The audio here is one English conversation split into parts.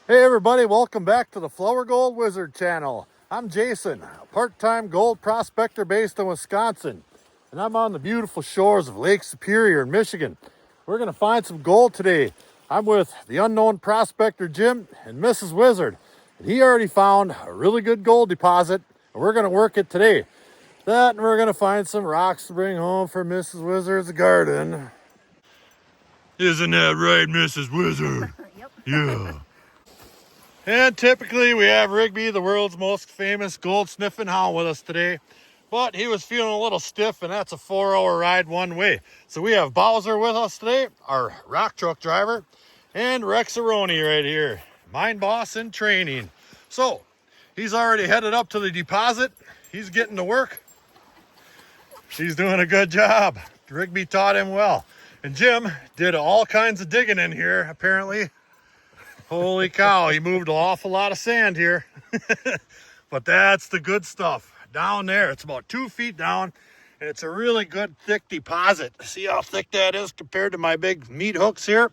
Hey everybody, welcome back to the Flourgoldwizards channel. I'm Jason, a part-time gold prospector based in Wisconsin, and I'm on the beautiful shores of Lake Superior in Michigan. We're gonna find some gold today. I'm with the unknown prospector Jim and Mrs. Wizard, and he already found a really good gold deposit, and we're gonna work it today. That, and we're gonna find some rocks to bring home for Mrs. Wizard's garden. Isn't that right, Mrs. Wizard? Yep. Yeah. And typically we have Rigby, the world's most famous gold sniffing hound, with us today. But he was feeling a little stiff, and that's a 4-hour ride one way. So we have Bowser with us today, our rock truck driver, and Rexaroni right here, mine boss in training. So he's already headed up to the deposit. He's getting to work. He's doing a good job. Rigby taught him well. And Jim did all kinds of digging in here, apparently. Holy cow, he moved an awful lot of sand here. But that's the good stuff. Down there, it's about 2 feet down, and it's a really good thick deposit. See how thick that is compared to my big meat hooks here?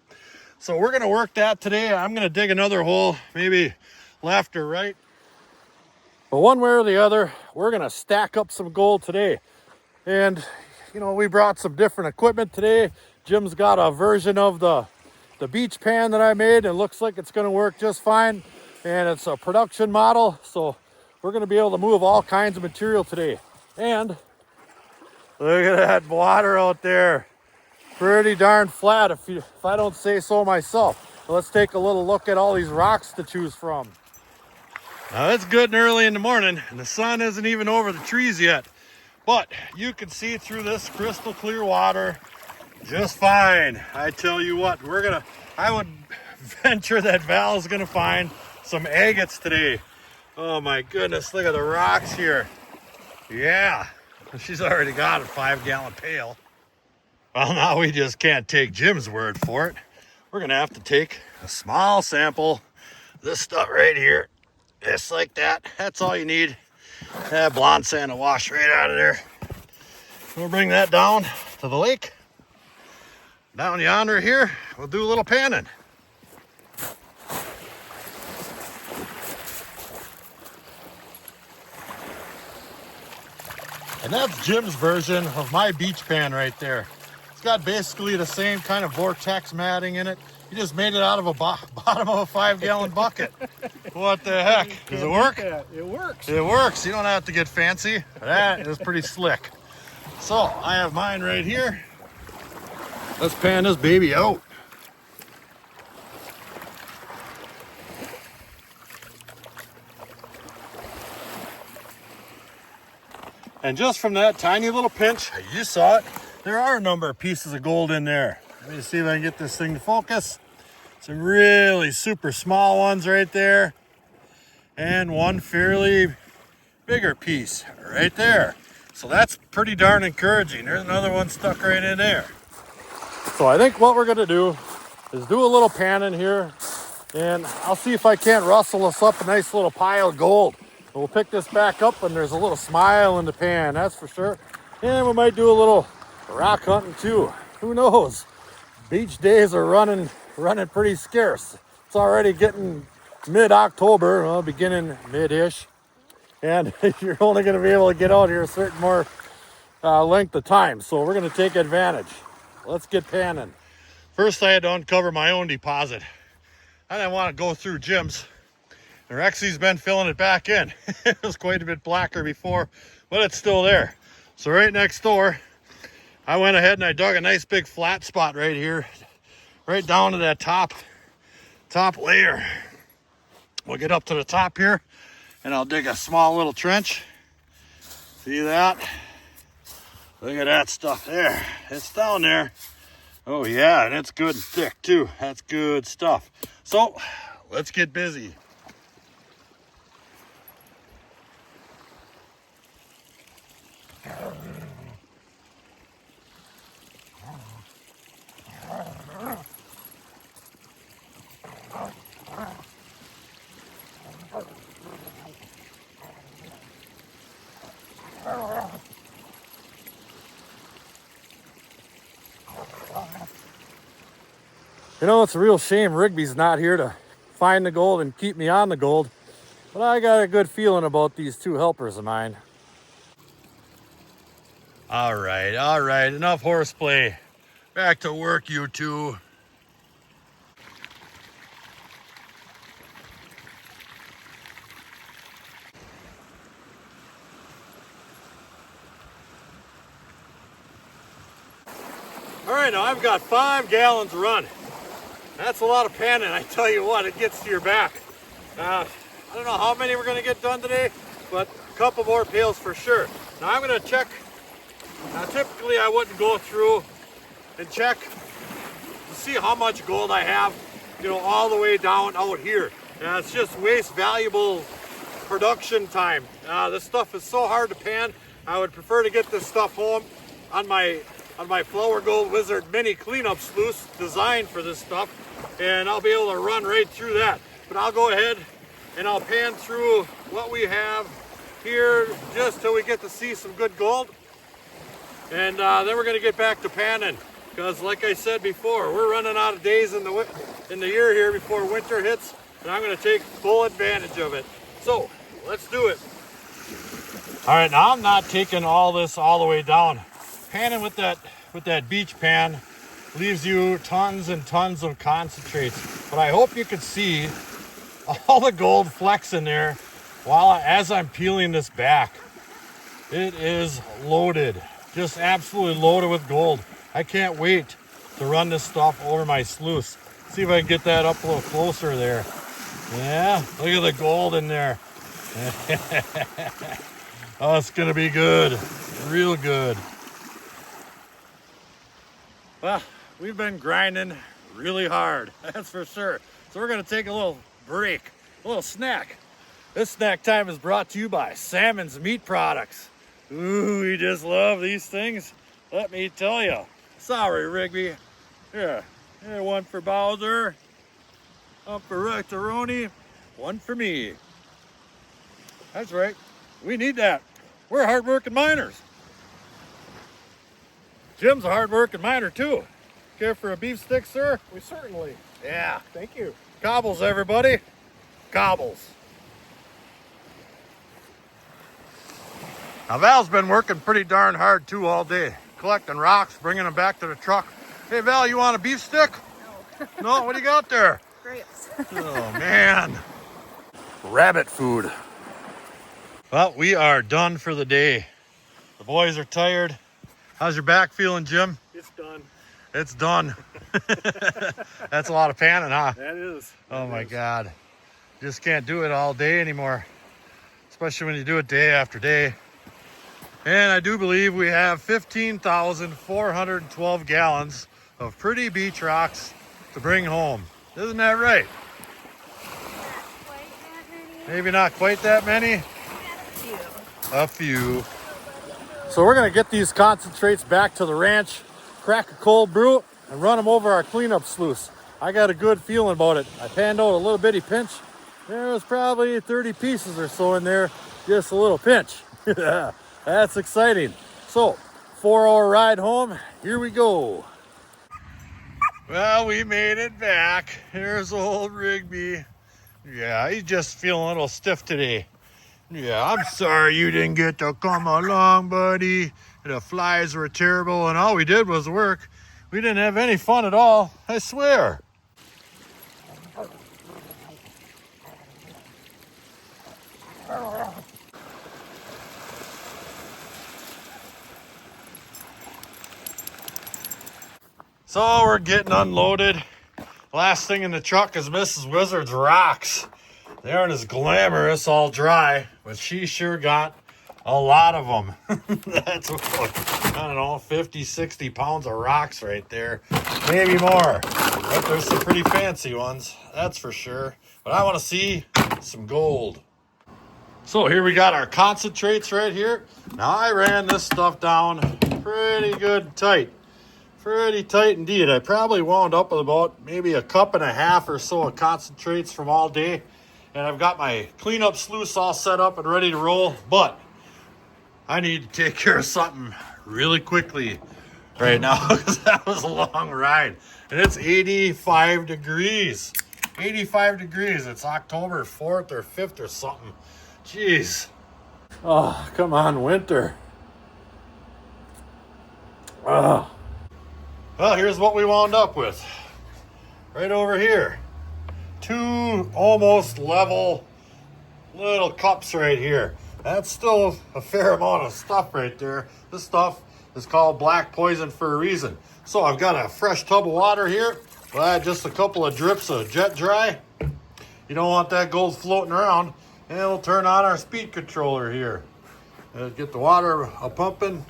So we're gonna work that today. I'm gonna dig another hole, maybe left or right. But one way or the other, we're gonna stack up some gold today. And you know, we brought some different equipment today. Jim's got a version of the beach pan that I made. It looks like it's gonna work just fine. And it's a production model, so we're gonna be able to move all kinds of material today. And look at that water out there. Pretty darn flat if I don't say so myself. Let's take a little look at all these rocks to choose from. Now it's good and early in the morning, and the sun isn't even over the trees yet. But you can see through this crystal clear water just fine. I tell you what, I would venture that Val's gonna find some agates today. Oh my goodness, look at the rocks here. Yeah, she's already got a 5-gallon pail. Well, now we just can't take Jim's word for it. We're gonna have to take a small sample. This stuff right here, just like that. That's all you need. That blonde sand will wash right out of there. We'll bring that down to the lake. Down yonder here, we'll do a little panning. And that's Jim's version of my beach pan right there. It's got basically the same kind of vortex matting in it. He just made it out of a bottom of a 5-gallon bucket. What the heck? Does it work? It works. It works. You don't have to get fancy. That is pretty slick. So I have mine right here. Let's pan this baby out. And just from that tiny little pinch, you saw it, there are a number of pieces of gold in there. Let me see if I can get this thing to focus. Some really super small ones right there. And one fairly bigger piece right there. So that's pretty darn encouraging. There's another one stuck right in there. So I think what we're gonna do is do a little panning here, and I'll see if I can't rustle us up a nice little pile of gold. We'll pick this back up and there's a little smile in the pan, that's for sure. And we might do a little rock hunting too. Who knows? Beach days are running pretty scarce. It's already getting mid-October, well, beginning mid-ish. And you're only gonna be able to get out here a certain more length of time. So we're gonna take advantage. Let's get panning. First I had to uncover my own deposit. I didn't want to go through Jim's. Rexy's been filling it back in. It was quite a bit blacker before, but it's still there. So right next door, I went ahead and I dug a nice big flat spot right here, right down to that top layer. We'll get up to the top here and I'll dig a small little trench. See that? Look at that stuff there. It's down there. Oh yeah, and it's good and thick too. That's good stuff. So let's get busy. You know, it's a real shame Rigby's not here to find the gold and keep me on the gold. But I got a good feeling about these two helpers of mine. All right, enough horseplay. Back to work, you two. All right, now I've got 5 gallons run. That's a lot of panning. I tell you what, it gets to your back. I don't know how many we're gonna get done today, but a couple more pails for sure. Now I'm gonna check. Now typically I wouldn't go through and check to see how much gold I have, you know, all the way down out here. It's just waste valuable production time. This stuff is so hard to pan. I would prefer to get this stuff home on my Flourgoldwizard mini cleanup sluice designed for this stuff, and I'll be able to run right through that. But I'll go ahead and I'll pan through what we have here just till we get to see some good gold, and then we're going to get back to panning, because like I said before, we're running out of days in the year here before winter hits, and I'm going to take full advantage of it. So let's do it. All right, now I'm not taking all this all the way down. Panning with that beach pan leaves you tons and tons of concentrates, but I hope you can see all the gold flecks in there as I'm peeling this back. It is loaded, just absolutely loaded with gold. I can't wait to run this stuff over my sluice. See if I can get that up a little closer there. Yeah, look at the gold in there. Oh, it's gonna be good, real good. Well, we've been grinding really hard, that's for sure. So we're gonna take a little break, a little snack. This snack time is brought to you by Salmon's Meat Products. Ooh, we just love these things, let me tell you. Sorry, Rigby. Here, one for Bowser, one for Rectoroni, one for me. That's right, we need that. We're hard-working miners. Jim's a hard-working miner too. Care for a beef stick, sir? We certainly. Yeah. Thank you. Gobbles, everybody. Gobbles. Now Val's been working pretty darn hard too all day, collecting rocks, bringing them back to the truck. Hey Val, you want a beef stick? No. No, what do you got there? Grapes. Oh man. Rabbit food. Well, we are done for the day. The boys are tired. How's your back feeling, Jim? It's done. It's done. That's a lot of panning, huh? That is. Oh my God. Just can't do it all day anymore, especially when you do it day after day. And I do believe we have 15,412 gallons of pretty beach rocks to bring home. Isn't that right? Maybe not quite that many. A few. So we're gonna get these concentrates back to the ranch, crack a cold brew, and run them over our cleanup sluice. I got a good feeling about it. I panned out a little bitty pinch. There was probably 30 pieces or so in there, just a little pinch. That's exciting. So, 4-hour ride home, here we go. Well, we made it back. Here's old Rigby. Yeah, he's just feeling a little stiff today. Yeah, I'm sorry you didn't get to come along, buddy. The flies were terrible, and all we did was work. We didn't have any fun at all, I swear. So we're getting unloaded. Last thing in the truck is Mrs. Wizard's rocks. They aren't as glamorous, all dry, but she sure got a lot of them. That's what, I don't know, 50, 60 pounds of rocks right there. Maybe more. But there's some pretty fancy ones, that's for sure. But I want to see some gold. So here we got our concentrates right here. Now I ran this stuff down pretty good and tight. Pretty tight indeed. I probably wound up with about maybe a cup and a half or so of concentrates from all day. And I've got my cleanup sluice all set up and ready to roll, but I need to take care of something really quickly right now because that was a long ride. And it's 85 degrees. 85 degrees. It's October 4th or 5th or something. Jeez. Oh, come on, winter. Oh. Well, here's what we wound up with. Right over here. 2 almost level little cups right here. That's still a fair amount of stuff right there. This stuff is called black poison for a reason. So I've got a fresh tub of water here. We'll add just a couple of drips of jet dry. You don't want that gold floating around. And we'll turn on our speed controller here. Get the water a-pumping.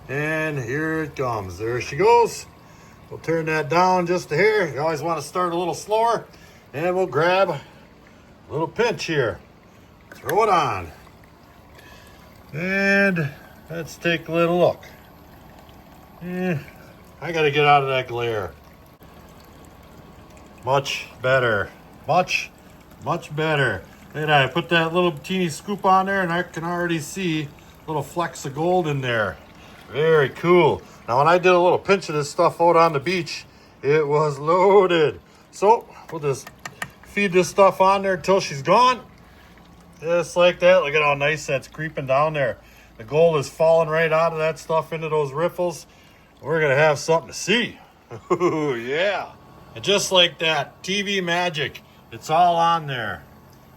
And here it comes. There she goes. We'll turn that down just a hair. You always want to start a little slower. And we'll grab a little pinch here. Throw it on. And let's take a little look. I got to get out of that glare. Much better. Much better. And I put that little teeny scoop on there, and I can already see little flecks of gold in there. Very cool. Now, when I did a little pinch of this stuff out on the beach, it was loaded. So we'll just feed this stuff on there until she's gone. Just like that. Look at how nice that's creeping down there. The gold is falling right out of that stuff into those riffles. We're going to have something to see. Ooh, yeah. And just like that, TV magic, it's all on there.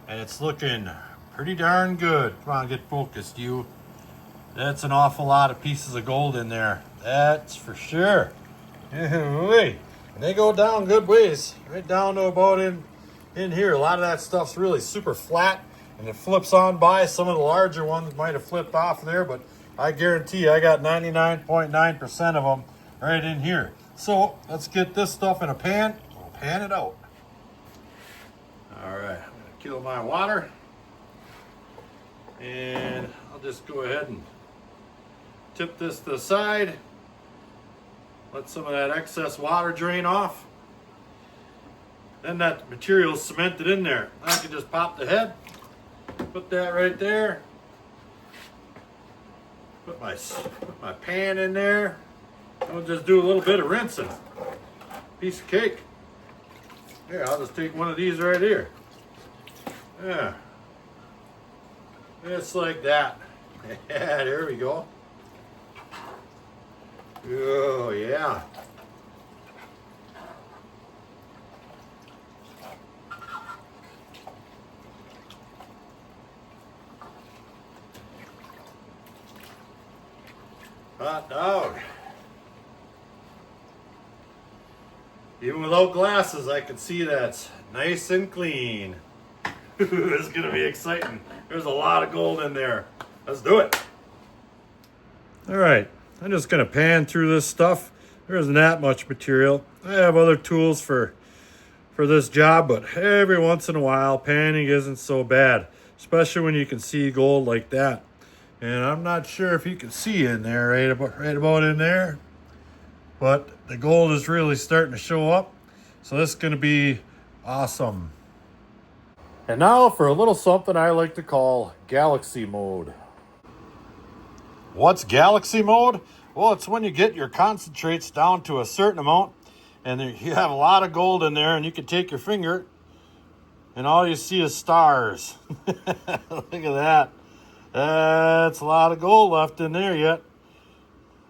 And it's looking pretty darn good. Come on, get focused, you. That's an awful lot of pieces of gold in there. That's for sure. And they go down good ways. Right down to about in here. A lot of that stuff's really super flat. And it flips on by. Some of the larger ones might have flipped off there. But I guarantee you, I got 99.9% of them right in here. So let's get this stuff in a pan. We'll pan it out. All right. Kill my water, and I'll just go ahead and tip this to the side, let some of that excess water drain off. Then that material is cemented in there. I can just pop the head, put that right there, put my pan in there, and we'll just do a little bit of rinsing. Piece of cake. Here, I'll just take one of these right here. Yeah, just like that. Yeah, there we go. Oh, yeah. Hot dog. Even without glasses, I can see that's nice and clean. This is going to be exciting. There's a lot of gold in there. Let's do it. All right. I'm just going to pan through this stuff. There isn't that much material. I have other tools for this job, but every once in a while, panning isn't so bad, especially when you can see gold like that. And I'm not sure if you can see in there, right about in there, but the gold is really starting to show up. So this is going to be awesome. And now for a little something I like to call galaxy mode. What's galaxy mode? Well, it's when you get your concentrates down to a certain amount and you have a lot of gold in there, and you can take your finger and all you see is stars. Look at that. That's a lot of gold left in there yet.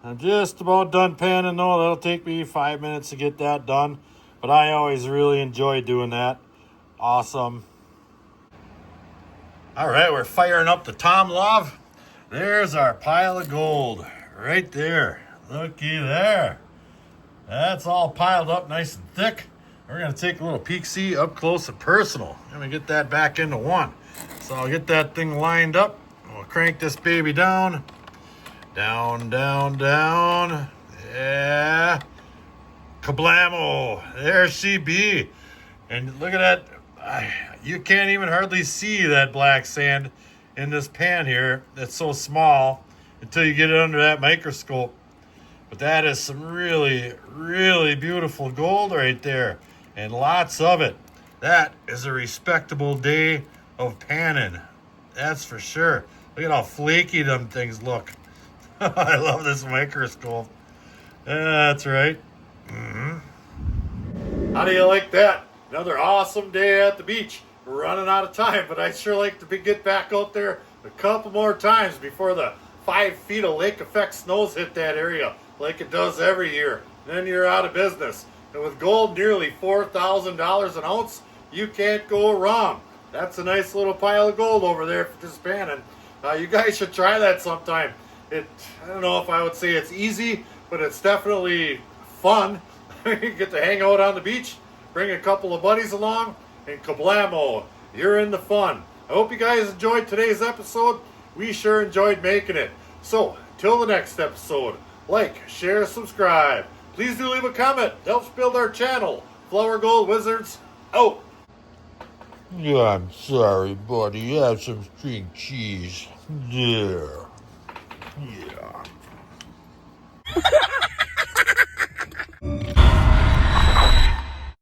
I'm just about done panning though. That'll take me 5 minutes to get that done, but I always really enjoy doing that. Awesome. All right, we're firing up the Tom Love. There's our pile of gold right there. Looky there. That's all piled up nice and thick. We're going to take a little peek-see up close and personal. Let me get that back into one. So I'll get that thing lined up. We'll crank this baby down. Down, down, down. Yeah. Kablamo. There she be. And look at that. You can't even hardly see that black sand in this pan here. It's so small until you get it under that microscope. But that is some really, really beautiful gold right there. And lots of it. That is a respectable day of panning. That's for sure. Look at how flaky them things look. I love this microscope. That's right. How do you like that? Another awesome day at the beach. We're running out of time, but I'd sure like to get back out there a couple more times before the 5 feet of lake effect snows hit that area like it does every year. Then you're out of business. And with gold nearly $4,000 an ounce, you can't go wrong. That's a nice little pile of gold over there for just panning. You guys should try that sometime. I don't know if I would say it's easy, but it's definitely fun. You get to hang out on the beach, bring a couple of buddies along, and kablamo, you're in the fun. I hope you guys enjoyed today's episode. We sure enjoyed making it. So, till the next episode, like, share, subscribe. Please do leave a comment. It helps build our channel. Flourgoldwizards, out. Yeah, I'm sorry, buddy. Have some string cheese. There. Yeah.